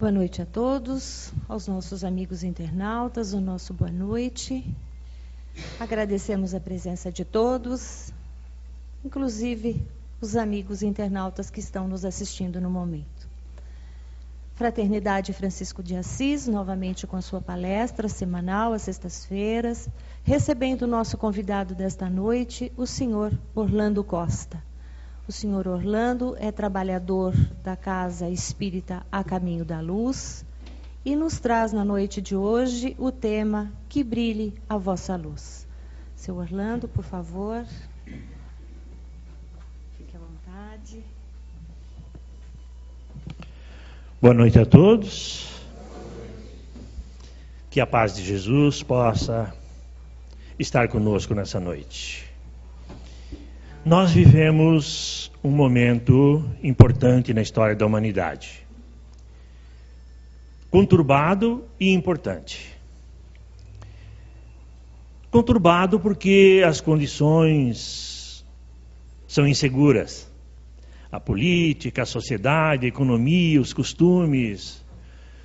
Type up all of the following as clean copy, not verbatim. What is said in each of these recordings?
Boa noite a todos, aos nossos amigos internautas, o nosso boa noite. Agradecemos a presença de todos, inclusive os amigos internautas que estão nos assistindo no momento. Fraternidade Francisco de Assis, novamente com a sua palestra semanal, às sextas-feiras, recebendo o nosso convidado desta noite, o senhor Orlando Costa. O senhor Orlando é trabalhador da Casa Espírita A Caminho da Luz e nos traz na noite de hoje o tema Que Brilhe a Vossa Luz. Seu Orlando, por favor, fique à vontade. Boa noite a todos. Que a paz de Jesus possa estar conosco nessa noite. Nós vivemos um momento importante na história da humanidade. Conturbado e importante. Conturbado porque as condições são inseguras. A política, a sociedade, a economia, os costumes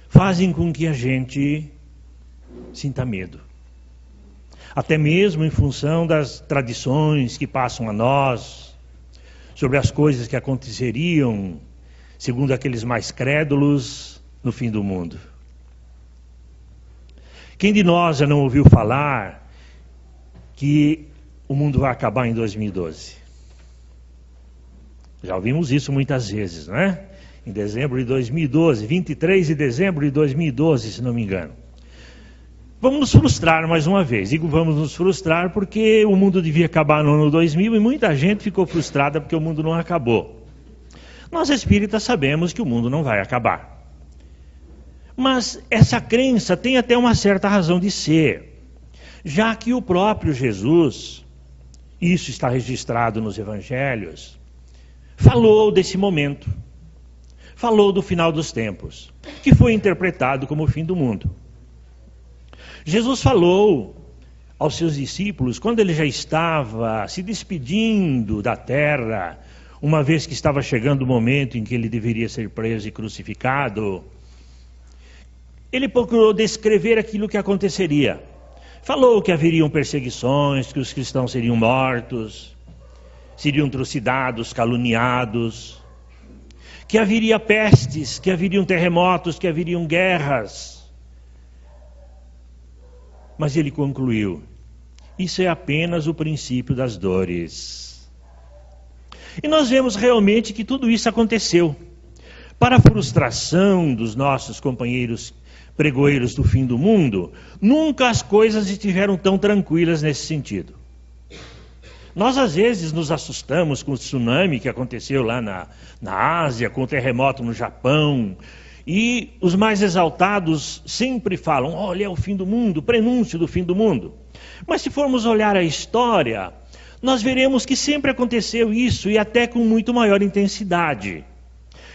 fazem com que a gente sinta medo. Até mesmo em função das tradições que passam a nós, sobre as coisas que aconteceriam, segundo aqueles mais crédulos, no fim do mundo. Quem de nós já não ouviu falar que o mundo vai acabar em 2012? Já ouvimos isso muitas vezes, não é? Em dezembro de 2012, 23 de dezembro de 2012, se não me engano. Vamos nos frustrar mais uma vez. Digo vamos nos frustrar porque o mundo devia acabar no ano 2000 e muita gente ficou frustrada porque o mundo não acabou. Nós espíritas sabemos que o mundo não vai acabar. Mas essa crença tem até uma certa razão de ser, já que o próprio Jesus, isso está registrado nos evangelhos, falou desse momento, falou do final dos tempos, que foi interpretado como o fim do mundo. Jesus falou aos seus discípulos, quando ele já estava se despedindo da terra, uma vez que estava chegando o momento em que ele deveria ser preso e crucificado, ele procurou descrever aquilo que aconteceria. Falou que haveriam perseguições, que os cristãos seriam mortos, seriam trucidados, caluniados, que haveria pestes, que haveriam terremotos, que haveriam guerras. Mas ele concluiu, isso é apenas o princípio das dores. E nós vemos realmente que tudo isso aconteceu. Para a frustração dos nossos companheiros pregoeiros do fim do mundo, nunca as coisas estiveram tão tranquilas nesse sentido. Nós às vezes nos assustamos com o tsunami que aconteceu lá na Ásia, com o terremoto no Japão. E os mais exaltados sempre falam, olha, é o fim do mundo, prenúncio do fim do mundo. Mas se formos olhar a história, nós veremos que sempre aconteceu isso e até com muito maior intensidade.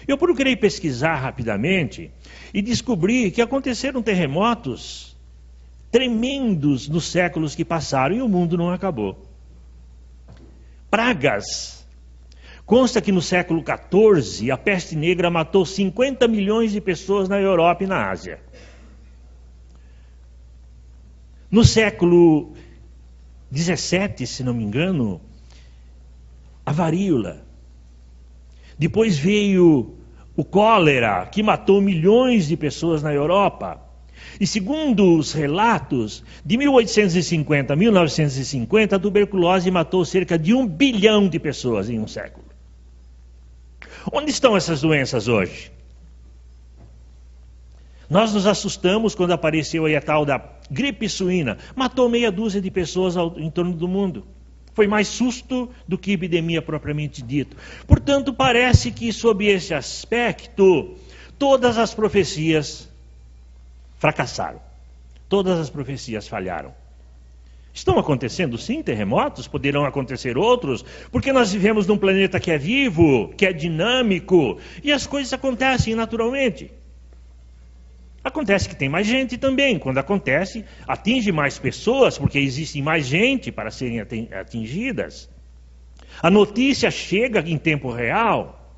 Eu procurei pesquisar rapidamente e descobri que aconteceram terremotos tremendos nos séculos que passaram e o mundo não acabou. Pragas. Consta que no século XIV, a peste negra matou 50 milhões de pessoas na Europa e na Ásia. No século XVII, se não me engano, a varíola. Depois veio o cólera, que matou milhões de pessoas na Europa. E segundo os relatos, de 1850 a 1950, a tuberculose matou cerca de 1 bilhão de pessoas em um século. Onde estão essas doenças hoje? Nós nos assustamos quando apareceu aí a tal da gripe suína. Matou meia dúzia de pessoas em torno do mundo. Foi mais susto do que epidemia propriamente dito. Portanto, parece que sob esse aspecto, todas as profecias fracassaram. Todas as profecias falharam. Estão acontecendo sim terremotos, poderão acontecer outros, porque nós vivemos num planeta que é vivo, que é dinâmico, e as coisas acontecem naturalmente. Acontece que tem mais gente também, quando acontece, atinge mais pessoas, porque existe mais gente para serem atingidas. A notícia chega em tempo real.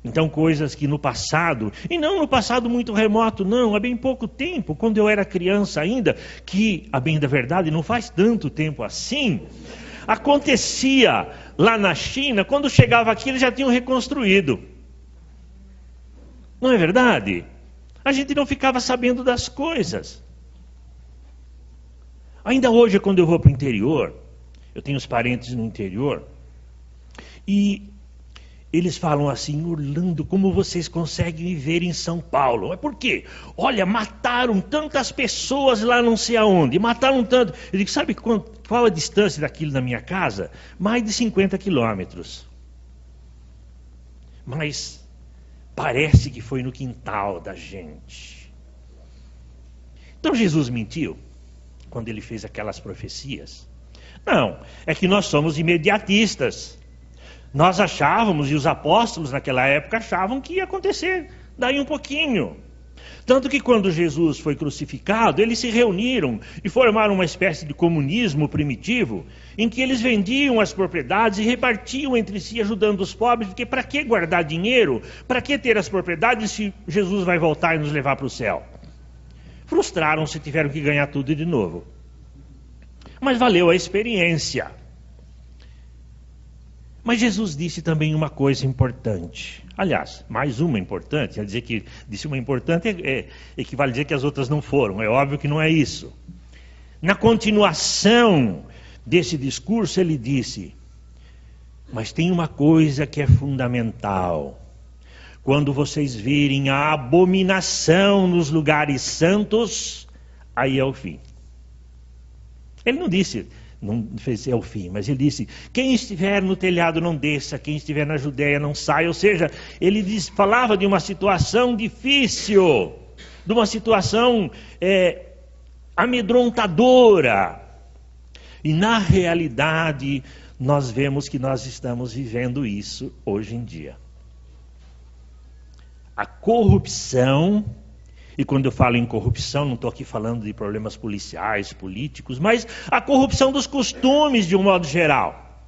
Então, coisas que no passado, e não no passado muito remoto, não, há bem pouco tempo, quando eu era criança ainda, que, a bem da verdade, não faz tanto tempo assim, acontecia lá na China, quando chegava aqui, eles já tinham reconstruído. Não é verdade? A gente não ficava sabendo das coisas. Ainda hoje, quando eu vou para o interior, eu tenho os parentes no interior, e eles falam assim: Orlando, como vocês conseguem viver em São Paulo? Mas por quê? Olha, mataram tantas pessoas lá não sei aonde, mataram tanto. Eu digo, sabe qual a distância daquilo da minha casa? Mais de 50 quilômetros. Mas parece que foi no quintal da gente. Então Jesus mentiu quando ele fez aquelas profecias? Não, é que nós somos imediatistas. Nós achávamos, e os apóstolos naquela época achavam que ia acontecer daí um pouquinho. Tanto que quando Jesus foi crucificado, eles se reuniram e formaram uma espécie de comunismo primitivo, em que eles vendiam as propriedades e repartiam entre si, ajudando os pobres, porque para que guardar dinheiro? Para que ter as propriedades se Jesus vai voltar e nos levar para o céu? Frustraram-se, tiveram que ganhar tudo de novo. Mas valeu a experiência. Mas Jesus disse também uma coisa importante. Aliás, mais uma importante. Quer dizer que disse uma importante equivale a dizer que as outras não foram. É óbvio que não é isso. Na continuação desse discurso, ele disse: mas tem uma coisa que é fundamental. Quando vocês virem a abominação nos lugares santos, aí é o fim. Ele não disse, não fez é o fim, mas ele disse: quem estiver no telhado não desça, quem estiver na Judéia não saia. Ou seja, ele falava de uma situação difícil, de uma situação amedrontadora. E na realidade, nós vemos que nós estamos vivendo isso hoje em dia. A corrupção, e quando eu falo em corrupção, não estou aqui falando de problemas policiais, políticos, mas a corrupção dos costumes de um modo geral.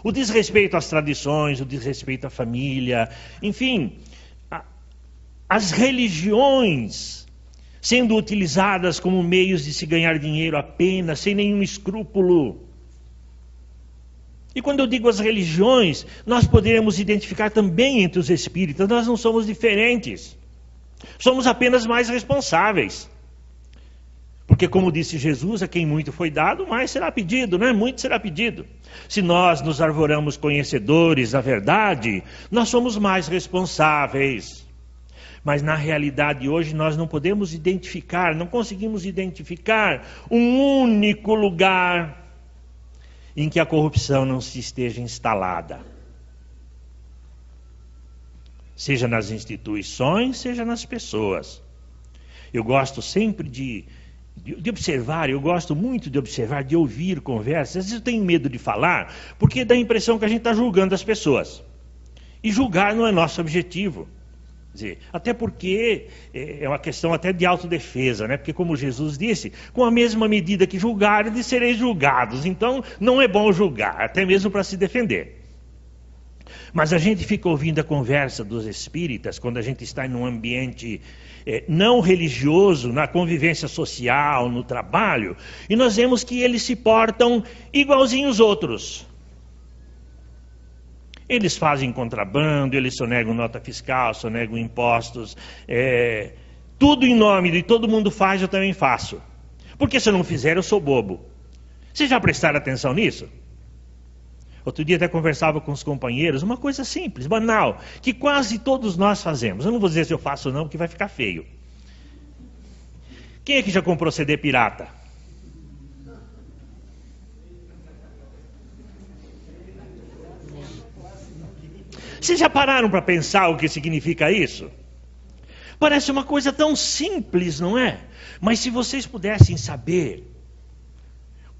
O desrespeito às tradições, o desrespeito à família, enfim, as religiões sendo utilizadas como meios de se ganhar dinheiro apenas, sem nenhum escrúpulo. E quando eu digo as religiões, nós poderemos identificar também entre os espíritas, nós não somos diferentes. Somos apenas mais responsáveis. Porque como disse Jesus, a quem muito foi dado, mais será pedido, não é? Muito será pedido. Se nós nos arvoramos conhecedores da verdade, nós somos mais responsáveis. Mas na realidade hoje nós não podemos identificar, não conseguimos identificar um único lugar em que a corrupção não se esteja instalada. Seja nas instituições, seja nas pessoas. Eu gosto sempre de observar, eu gosto muito de observar, de ouvir conversas. Às vezes eu tenho medo de falar, porque dá a impressão que a gente está julgando as pessoas. E julgar não é nosso objetivo. Quer dizer, até porque é uma questão até de autodefesa, né? Porque como Jesus disse, com a mesma medida que julgardes, sereis julgados. Então não é bom julgar, até mesmo para se defender. Mas a gente fica ouvindo a conversa dos espíritas, quando a gente está em um ambiente não religioso, na convivência social, no trabalho, e nós vemos que eles se portam igualzinho os outros. Eles fazem contrabando, eles sonegam nota fiscal, sonegam impostos, tudo em nome de todo mundo faz, eu também faço. Porque se eu não fizer, eu sou bobo. Vocês já prestaram atenção nisso? Outro dia até conversava com os companheiros, uma coisa simples, banal, que quase todos nós fazemos. Eu não vou dizer se eu faço ou não, porque vai ficar feio. Quem é que já comprou CD pirata? Vocês já pararam para pensar o que significa isso? Parece uma coisa tão simples, não é? Mas se vocês pudessem saber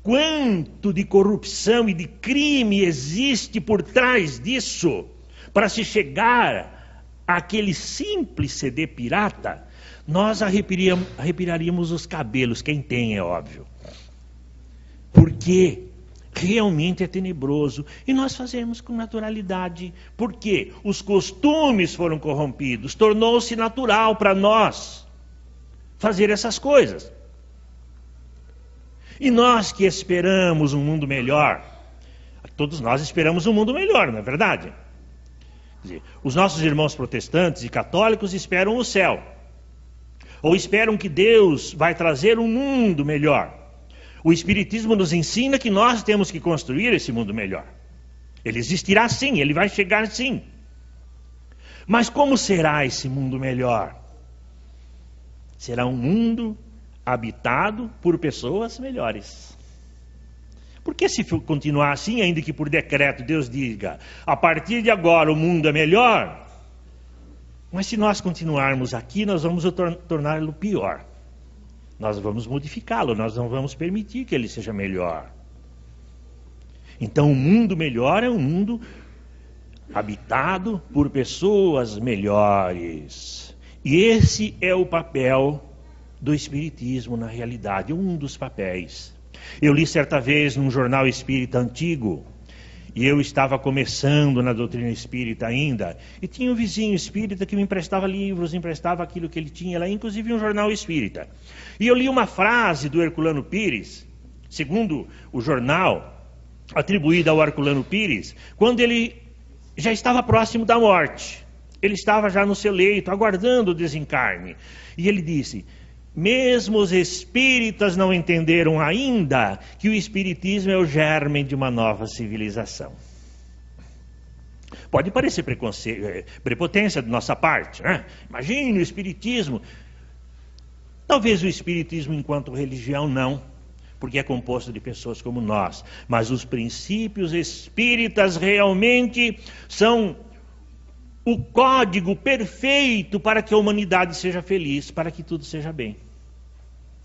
quanto de corrupção e de crime existe por trás disso, para se chegar àquele simples CD pirata, nós arrepiaríamos os cabelos, quem tem é óbvio. Porque realmente é tenebroso. E nós fazemos com naturalidade. Por quê? Os costumes foram corrompidos. Tornou-se natural para nós fazer essas coisas. E nós que esperamos um mundo melhor, todos nós esperamos um mundo melhor, não é verdade? Quer dizer, os nossos irmãos protestantes e católicos esperam o céu. Ou esperam que Deus vai trazer um mundo melhor. O Espiritismo nos ensina que nós temos que construir esse mundo melhor. Ele existirá sim, ele vai chegar sim. Mas como será esse mundo melhor? Será um mundo habitado por pessoas melhores. Porque se continuar assim, ainda que por decreto Deus diga, a partir de agora o mundo é melhor, mas se nós continuarmos aqui, nós vamos torná-lo pior. Nós vamos modificá-lo, nós não vamos permitir que ele seja melhor. Então o mundo melhor é um mundo habitado por pessoas melhores. E esse é o papel do Espiritismo na realidade, um dos papéis. Eu li certa vez num jornal espírita antigo, e eu estava começando na doutrina espírita ainda, e tinha um vizinho espírita que me emprestava livros, emprestava aquilo que ele tinha lá, inclusive um jornal espírita. E eu li uma frase do Herculano Pires, segundo o jornal, atribuída ao Herculano Pires, quando ele já estava próximo da morte. Ele estava já no seu leito, aguardando o desencarne. E ele disse: mesmo os espíritas não entenderam ainda que o espiritismo é o germe de uma nova civilização. Pode parecer prepotência de nossa parte, né? Imagine o espiritismo. Talvez o espiritismo enquanto religião não, porque é composto de pessoas como nós. Mas os princípios espíritas realmente são o código perfeito para que a humanidade seja feliz, para que tudo seja bem.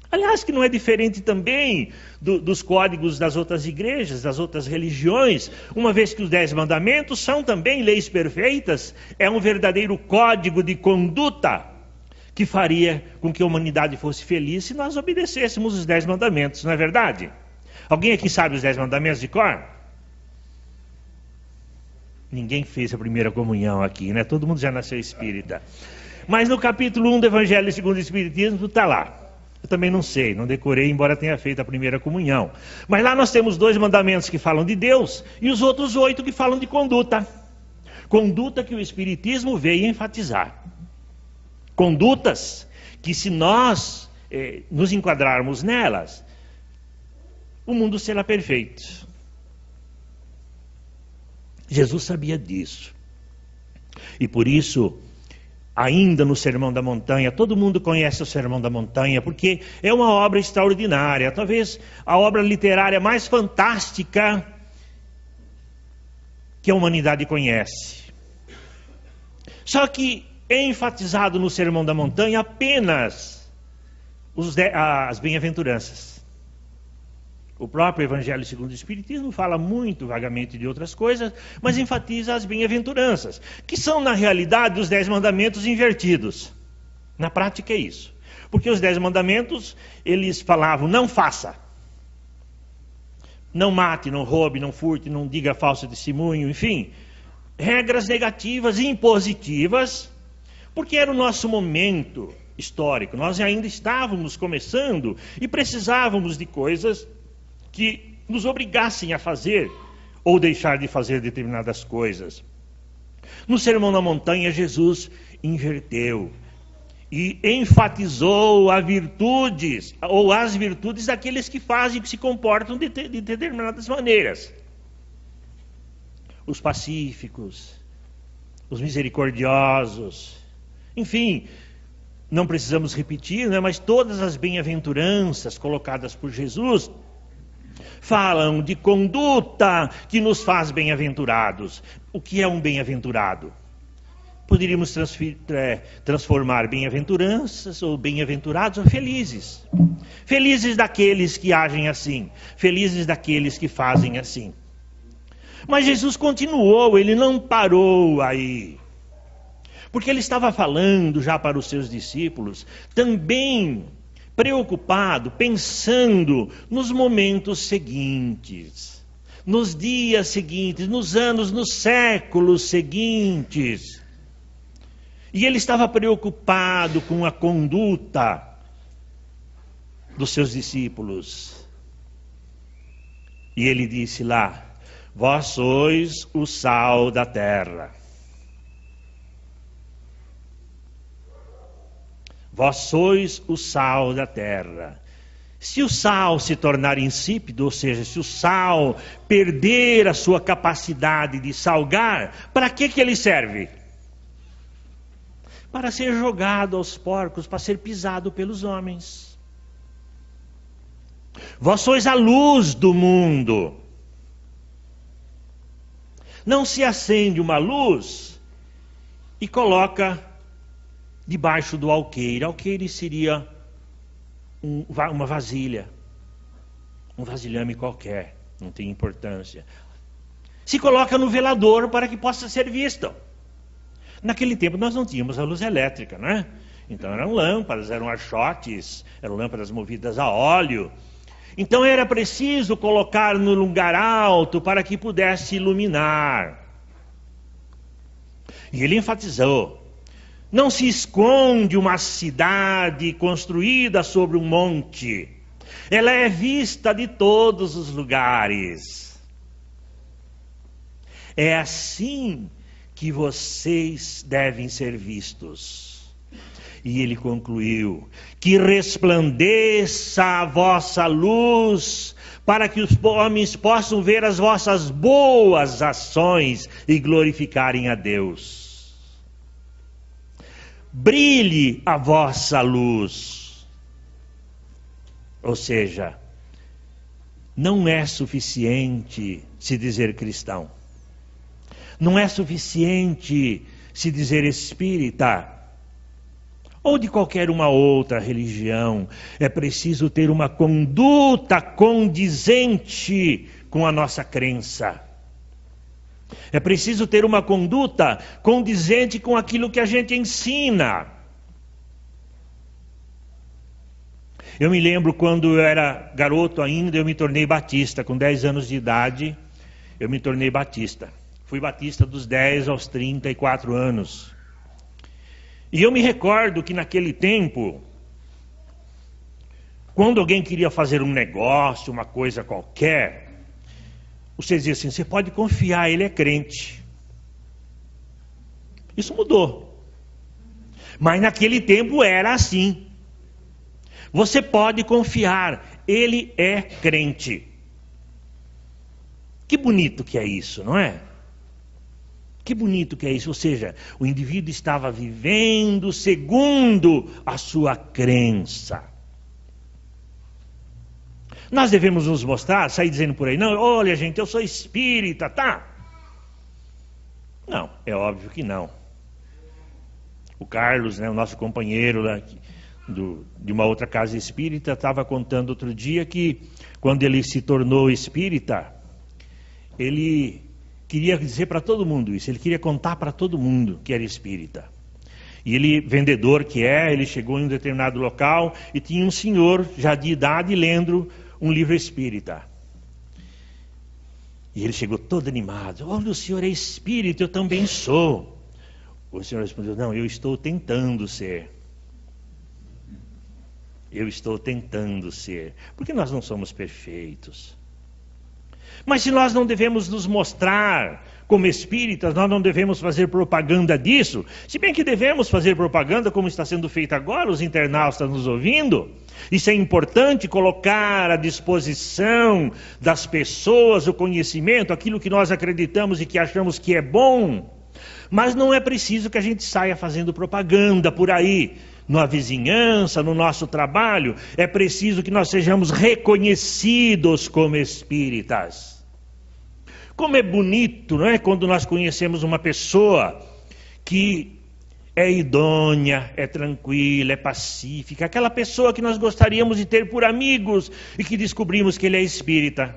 Aliás, que não é diferente também dos códigos das outras igrejas, das outras religiões, uma vez que os 10 mandamentos são também leis perfeitas, é um verdadeiro código de conduta que faria com que a humanidade fosse feliz se nós obedecêssemos os 10 mandamentos, não é verdade? Alguém aqui sabe os 10 mandamentos de cor? Ninguém fez a primeira comunhão aqui, né? Todo mundo já nasceu espírita. Mas no capítulo 1 do Evangelho segundo o Espiritismo está lá. Eu também não sei, não decorei, embora tenha feito a primeira comunhão. Mas lá nós temos 2 mandamentos que falam de Deus e os outros 8 que falam de conduta. Conduta que o Espiritismo veio enfatizar. Condutas que, se nós nos enquadrarmos nelas, o mundo será perfeito. Jesus sabia disso. E por isso, ainda no Sermão da Montanha, todo mundo conhece o Sermão da Montanha, porque é uma obra extraordinária, talvez a obra literária mais fantástica que a humanidade conhece. Só que é enfatizado no Sermão da Montanha apenas as bem-aventuranças. O próprio Evangelho segundo o Espiritismo fala muito vagamente de outras coisas, mas enfatiza as bem-aventuranças, que são, na realidade, os 10 mandamentos invertidos. Na prática é isso. Porque os 10 mandamentos, eles falavam: não faça, não mate, não roube, não furte, não diga falso testemunho, enfim, regras negativas e impositivas, porque era o nosso momento histórico. Nós ainda estávamos começando e precisávamos de coisas que nos obrigassem a fazer ou deixar de fazer determinadas coisas. No Sermão da Montanha, Jesus inverteu e enfatizou as virtudes daqueles que fazem, que se comportam de determinadas maneiras. Os pacíficos, os misericordiosos, enfim, não precisamos repetir, né? Mas todas as bem-aventuranças colocadas por Jesus falam de conduta que nos faz bem-aventurados. O que é um bem-aventurado? Poderíamos transformar bem-aventuranças ou bem-aventurados ou felizes. Felizes daqueles que agem assim, felizes daqueles que fazem assim. Mas Jesus continuou, ele não parou aí. Porque ele estava falando já para os seus discípulos, também preocupado, pensando nos momentos seguintes. nos dias seguintes, nos anos, nos séculos seguintes. E ele estava preocupado com a conduta dos seus discípulos. E ele disse lá: vós sois o sal da terra. Vós sois o sal da terra. Se o sal se tornar insípido, ou seja, se o sal perder a sua capacidade de salgar, para que ele serve? Para ser jogado aos porcos, para ser pisado pelos homens. Vós sois a luz do mundo. Não se acende uma luz e coloca debaixo do alqueire. Alqueire seria uma vasilha, um vasilhame qualquer, não tem importância. Se coloca no velador para que possa ser visto. Naquele tempo nós não tínhamos a luz elétrica, né? Então eram lâmpadas, eram achotes, eram lâmpadas movidas a óleo. Então era preciso colocar no lugar alto para que pudesse iluminar. E ele enfatizou: não se esconde uma cidade construída sobre um monte. Ela é vista de todos os lugares. É assim que vocês devem ser vistos. E ele concluiu: que resplandeça a vossa luz, para que os homens possam ver as vossas boas ações e glorificarem a Deus. Brilhe a vossa luz. Ou seja, não é suficiente se dizer cristão. Não é suficiente se dizer espírita ou de qualquer uma outra religião. É preciso ter uma conduta condizente com a nossa crença. É preciso ter uma conduta condizente com aquilo que a gente ensina. Eu me lembro quando eu era garoto ainda, eu me tornei batista. Com 10 anos de idade, eu me tornei batista. Fui batista dos 10 aos 34 anos. E eu me recordo que naquele tempo, quando alguém queria fazer um negócio, uma coisa qualquer, você dizia assim: você pode confiar, ele é crente. Isso mudou. Mas naquele tempo era assim. Você pode confiar, ele é crente. Que bonito que é isso, não é? Que bonito que é isso. Ou seja, o indivíduo estava vivendo segundo a sua crença. Nós devemos nos mostrar, sair dizendo por aí: não, olha gente, eu sou espírita, tá? Não, é óbvio que não. O Carlos, né, o nosso companheiro lá, de uma outra casa espírita, estava contando outro dia que quando ele se tornou espírita, ele queria dizer para todo mundo isso, ele queria contar para todo mundo que era espírita. E ele, vendedor que ele chegou em um determinado local e tinha um senhor já de idade lendo um livro espírita. E ele chegou todo animado: olha, o senhor é espírita, eu também sou. O senhor respondeu: não, eu estou tentando ser. Eu estou tentando ser. Porque nós não somos perfeitos. Mas se nós não devemos nos mostrar como espíritas, nós não devemos fazer propaganda disso. Se bem que devemos fazer propaganda como está sendo feita agora, os internautas estão nos ouvindo. Isso é importante, colocar à disposição das pessoas o conhecimento, aquilo que nós acreditamos e que achamos que é bom. Mas não é preciso que a gente saia fazendo propaganda por aí, na vizinhança, no nosso trabalho. É preciso que nós sejamos reconhecidos como espíritas. Como é bonito, não é? Quando nós conhecemos uma pessoa que é idônea, é tranquila, é pacífica, aquela pessoa que nós gostaríamos de ter por amigos e que descobrimos que ele é espírita.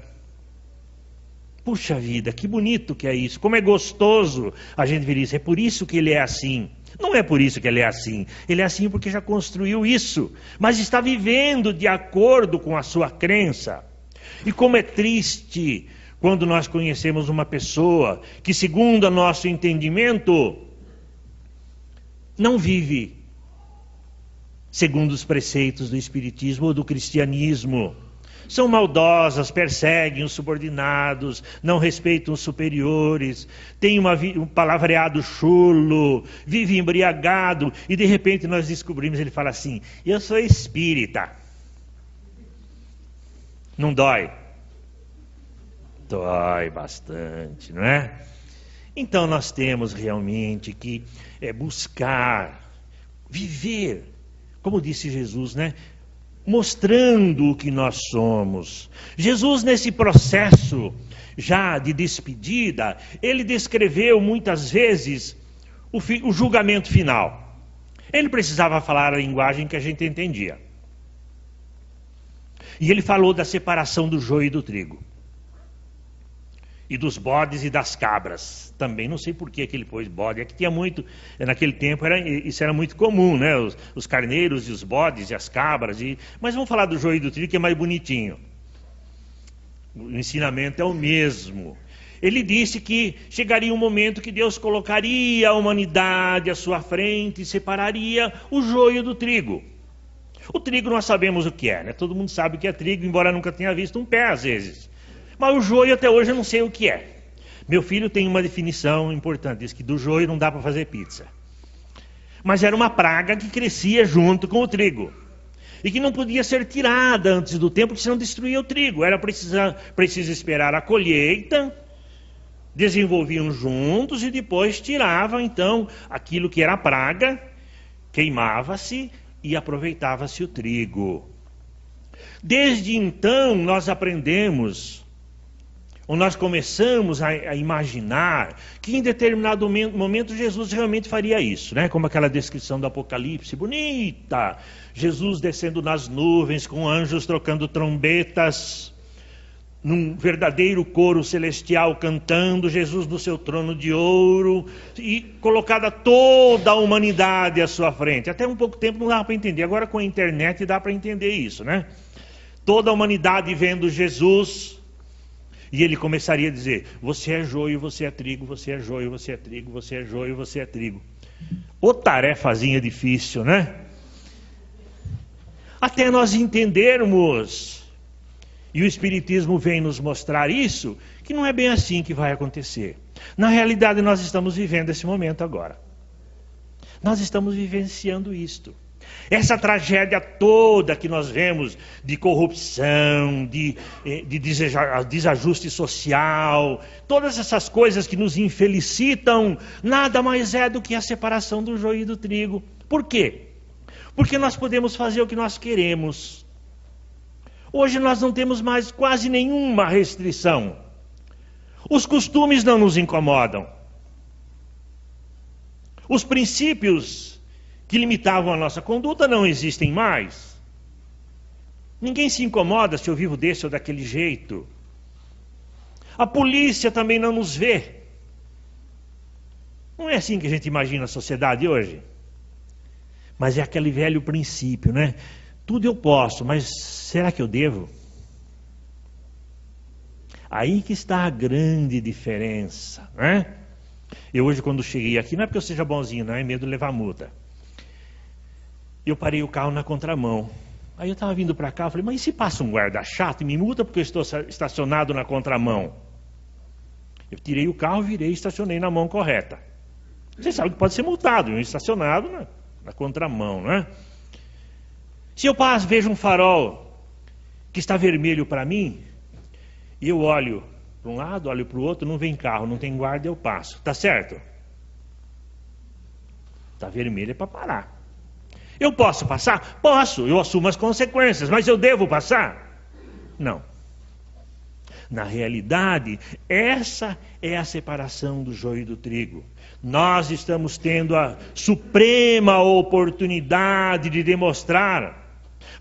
Puxa vida, que bonito que é isso, como é gostoso a gente ver isso. É por isso que ele é assim. Não é por isso que ele é assim porque já construiu isso, mas está vivendo de acordo com a sua crença. E como é triste quando nós conhecemos uma pessoa que, segundo o nosso entendimento, não vive segundo os preceitos do Espiritismo ou do cristianismo. São maldosas, perseguem os subordinados, não respeitam os superiores, têm um palavreado chulo, vive embriagado, e de repente nós descobrimos, ele fala assim: eu sou espírita. Não dói? Dói bastante, não é? Então nós temos realmente que buscar, viver, como disse Jesus, né? Mostrando o que nós somos. Jesus, nesse processo já de despedida, ele descreveu muitas vezes o julgamento final. Ele precisava falar a linguagem que a gente entendia. E ele falou da separação do joio e do trigo. E dos bodes e das cabras. Também não sei por que ele pôs bode. É que tinha muito, naquele tempo isso era muito comum, né? Os carneiros e os bodes e as cabras. Mas vamos falar do joio e do trigo, que é mais bonitinho. O ensinamento é o mesmo. Ele disse que chegaria um momento que Deus colocaria a humanidade à sua frente e separaria o joio do trigo. O trigo nós sabemos o que é, né? Todo mundo sabe o que é trigo, embora nunca tenha visto um pé às vezes. Mas o joio até hoje eu não sei o que é. Meu filho tem uma definição importante, diz que do joio não dá para fazer pizza. Mas era uma praga que crescia junto com o trigo. E que não podia ser tirada antes do tempo, porque senão destruía o trigo. Era preciso esperar a colheita, desenvolviam juntos e depois tiravam então aquilo que era praga, queimava-se e aproveitava-se o trigo. Desde então nós aprendemos, ou nós começamos a imaginar que em determinado momento Jesus realmente faria isso, né? Como aquela descrição do Apocalipse, bonita, Jesus descendo nas nuvens com anjos trocando trombetas, num verdadeiro coro celestial cantando, Jesus no seu trono de ouro, e colocada toda a humanidade à sua frente. Até um pouco tempo não dava para entender, agora com a internet dá para entender isso, né? Toda a humanidade vendo Jesus. E ele começaria a dizer: você é joio, você é trigo, você é joio, você é trigo, você é joio, você é trigo. Ô tarefazinha difícil, né? Até nós entendermos, e o Espiritismo vem nos mostrar isso, que não é bem assim que vai acontecer. Na realidade nós estamos vivendo esse momento agora. Nós estamos vivenciando isto. Essa tragédia toda que nós vemos de corrupção, de desajuste social, todas essas coisas que nos infelicitam, nada mais é do que a separação do joio e do trigo. Por quê? Porque nós podemos fazer o que nós queremos. Hoje nós não temos mais quase nenhuma restrição. Os costumes não nos incomodam. Os princípios que limitavam a nossa conduta não existem mais. Ninguém se incomoda se eu vivo desse ou daquele jeito. A polícia também não nos vê. Não é assim que a gente imagina a sociedade hoje. Mas é aquele velho princípio, né? Tudo eu posso, mas será que eu devo? Aí que está a grande diferença, né? Eu hoje quando cheguei aqui, não é porque eu seja bonzinho, não é medo de levar multa. Eu parei o carro na contramão. Aí eu estava vindo para cá, eu falei: mas e se passa um guarda chato e me multa porque eu estou estacionado na contramão? Eu tirei o carro, virei e estacionei na mão correta. Você sabe que pode ser multado, eu estacionado na contramão, não é? Se eu vejo um farol que está vermelho para mim, e eu olho para um lado, olho para o outro, não vem carro, não tem guarda, eu passo. Tá certo? Está vermelho é para parar. Eu posso passar? Posso, eu assumo as consequências, mas eu devo passar? Não. Na realidade, essa é a separação do joio e do trigo. Nós estamos tendo a suprema oportunidade de demonstrar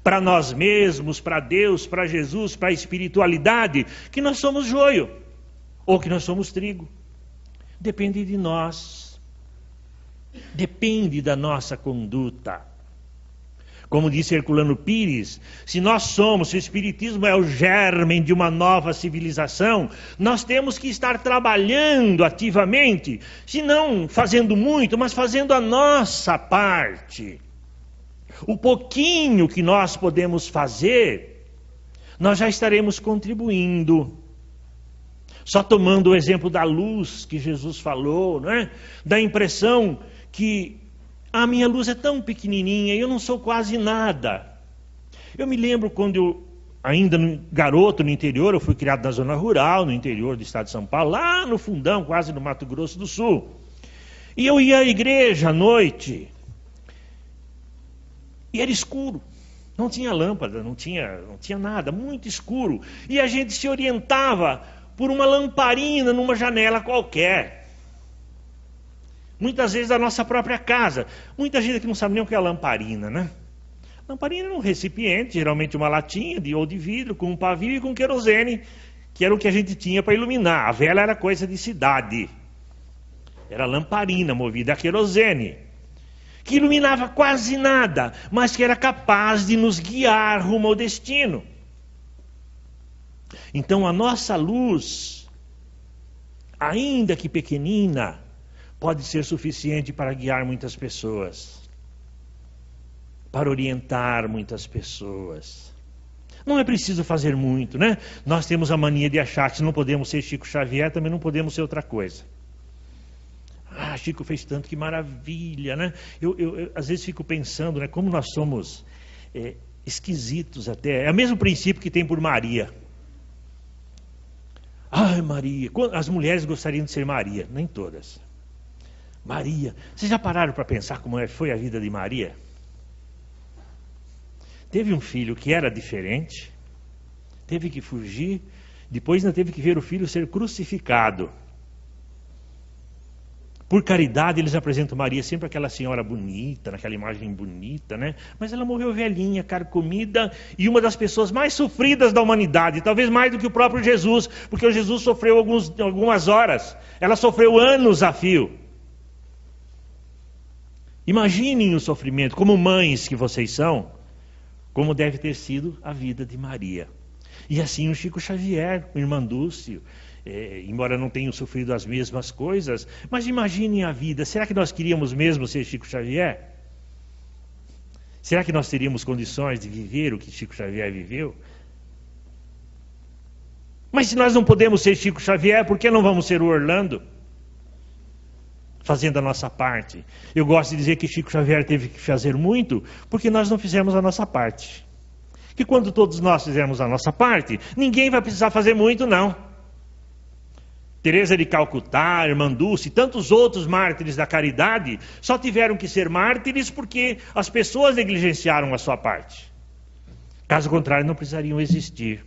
para nós mesmos, para Deus, para Jesus, para a espiritualidade, que nós somos joio ou que nós somos trigo. Depende de nós. Depende da nossa conduta. Como disse Herculano Pires, se o Espiritismo é o germe de uma nova civilização, nós temos que estar trabalhando ativamente, se não fazendo muito, mas fazendo a nossa parte. O pouquinho que nós podemos fazer, nós já estaremos contribuindo. Só tomando o exemplo da luz que Jesus falou, não é? Dá a impressão que a minha luz é tão pequenininha, eu não sou quase nada. Eu me lembro quando eu, ainda garoto no interior, eu fui criado na zona rural, no interior do estado de São Paulo, lá no fundão, quase no Mato Grosso do Sul. E eu ia à igreja à noite, e era escuro. Não tinha lâmpada, não tinha nada, muito escuro. E a gente se orientava por uma lamparina numa janela qualquer. Muitas vezes da nossa própria casa. Muita gente aqui não sabe nem o que é lamparina, né? Lamparina era um recipiente, geralmente uma latinha ou de vidro, com um pavio e com querosene, que era o que a gente tinha para iluminar. A vela era coisa de cidade. Era lamparina movida a querosene, que iluminava quase nada, mas que era capaz de nos guiar rumo ao destino. Então a nossa luz, ainda que pequenina, pode ser suficiente para guiar muitas pessoas, para orientar muitas pessoas. Não é preciso fazer muito, né? Nós temos a mania de achar que se não podemos ser Chico Xavier, também não podemos ser outra coisa. Ah, Chico fez tanto, que maravilha, né? Eu às vezes fico pensando, né, como nós somos esquisitos até. É o mesmo princípio que tem por Maria. Ai, Maria, as mulheres gostariam de ser Maria, nem todas. Maria, vocês já pararam para pensar como foi a vida de Maria? Teve um filho que era diferente, teve que fugir, depois ainda teve que ver o filho ser crucificado. Por caridade, eles apresentam Maria sempre aquela senhora bonita, naquela imagem bonita, né? Mas ela morreu velhinha, carcomida, e uma das pessoas mais sofridas da humanidade, talvez mais do que o próprio Jesus, porque o Jesus sofreu algumas horas, ela sofreu anos a fio. Imaginem o sofrimento, como mães que vocês são, como deve ter sido a vida de Maria. E assim o Chico Xavier, o irmão Dulce, embora não tenham sofrido as mesmas coisas, mas imaginem a vida. Será que nós queríamos mesmo ser Chico Xavier? Será que nós teríamos condições de viver o que Chico Xavier viveu? Mas se nós não podemos ser Chico Xavier, por que não vamos ser o Orlando? Fazendo a nossa parte. Eu gosto de dizer que Chico Xavier teve que fazer muito, porque nós não fizemos a nossa parte. Que quando todos nós fizermos a nossa parte, ninguém vai precisar fazer muito, não. Teresa de Calcutá, Irmã Dulce e tantos outros mártires da caridade só tiveram que ser mártires porque as pessoas negligenciaram a sua parte. Caso contrário, não precisariam existir.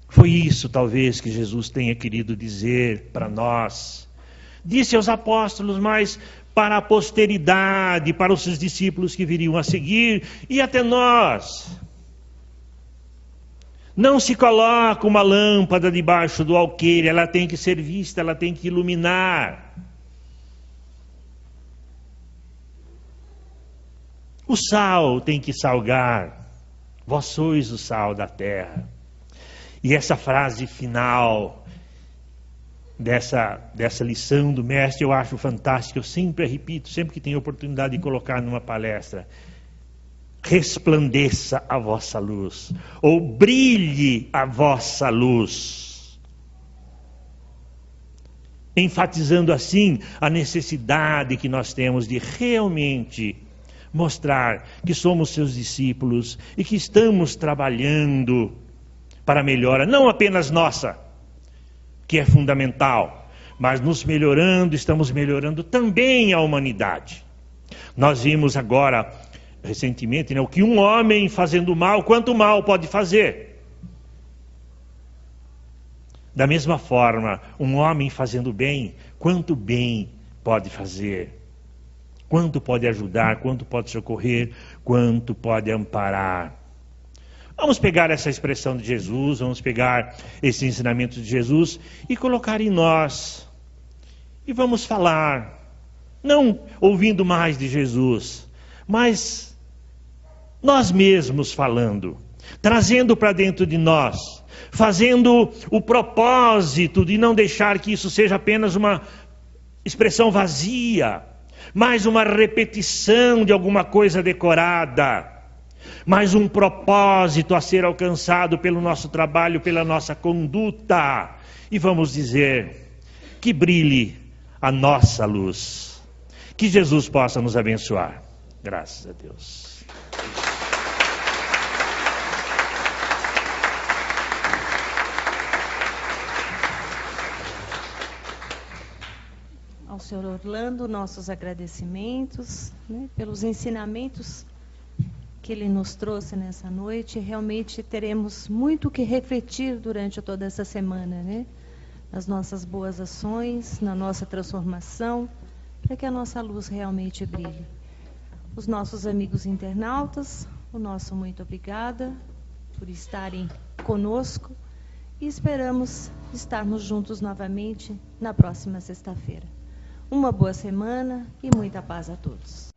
Foi isso, talvez, que Jesus tenha querido dizer para nós. Disse aos apóstolos, mas para a posteridade, para os seus discípulos que viriam a seguir e até nós. Não se coloca uma lâmpada debaixo do alqueire, ela tem que ser vista, ela tem que iluminar. O sal tem que salgar, vós sois o sal da terra. E essa frase final dessa lição do mestre eu acho fantástica, eu sempre repito, sempre que tenho oportunidade de colocar numa palestra. Resplandeça a vossa luz, ou brilhe a vossa luz. Enfatizando assim a necessidade que nós temos de realmente mostrar que somos seus discípulos e que estamos trabalhando para a melhora, não apenas nossa, que é fundamental, mas nos melhorando, estamos melhorando também a humanidade. Nós vimos agora recentemente, né, o que um homem fazendo mal, quanto mal pode fazer? Da mesma forma, um homem fazendo bem, quanto bem pode fazer? Quanto pode ajudar, quanto pode socorrer, quanto pode amparar? Vamos pegar essa expressão de Jesus, vamos pegar esse ensinamento de Jesus e colocar em nós. E vamos falar não ouvindo mais de Jesus, mas nós mesmos falando, trazendo para dentro de nós, fazendo o propósito de não deixar que isso seja apenas uma expressão vazia, mais uma repetição de alguma coisa decorada, mais um propósito a ser alcançado pelo nosso trabalho, pela nossa conduta. E vamos dizer, que brilhe a nossa luz. Que Jesus possa nos abençoar. Graças a Deus. Ao senhor Orlando, nossos agradecimentos, pelos ensinamentos que ele nos trouxe nessa noite. Realmente teremos muito que refletir durante toda essa semana, nas nossas boas ações, na nossa transformação, para que a nossa luz realmente brilhe. Os nossos amigos internautas, o nosso muito obrigada por estarem conosco e esperamos estarmos juntos novamente na próxima sexta-feira. Uma boa semana e muita paz a todos.